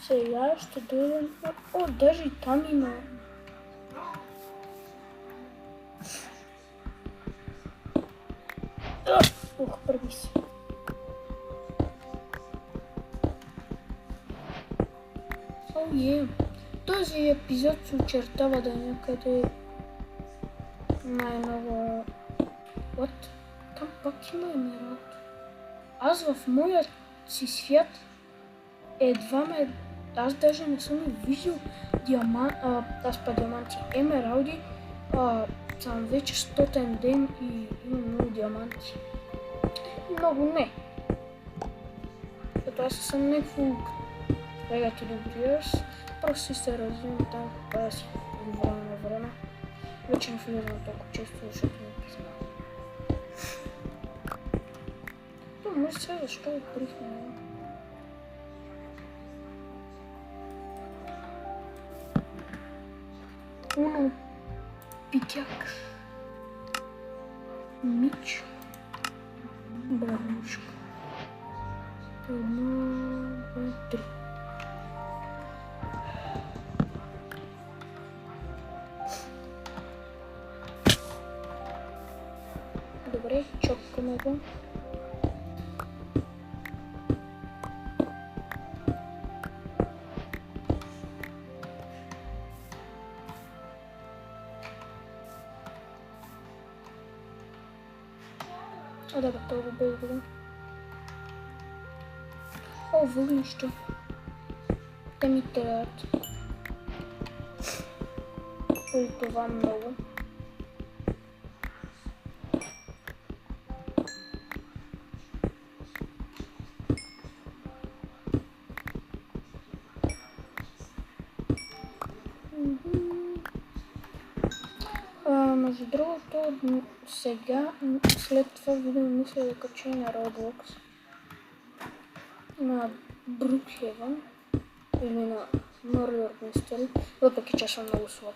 Сега ще дойдем... О, даже и там има. Ух, първи си. Този епизод се очертава да е някъде най-много... What? Там пак има емералд. Аз в моя си свят аз даже не съм виждал диаманти, емералди. Съм вече 100-тен ден и имам много диаманти. Много не. Като аз съм някакво Legacy Warriors. Просто си се развивам там, да си от време на време. Вече не влизам толкова често, защото не писна. То може сега защо отбрихме. Уно питяк. Мич. Бранушка. 1, 2, 3. Добре, чопкаме го. Да, готово бъде. О, въглища. Те ми трябват. При това много. Между другото, сега, след това видео мисля да кача на Roblox, на Brookhaven или на Murder Mystery, въпреки че съм много слаб.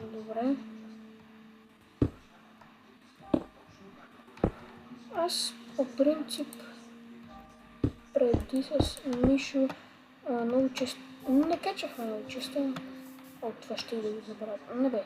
Добре. Аз по принцип преди с Мишо много често не качахме много често. От това ще да го забравя. Не бе.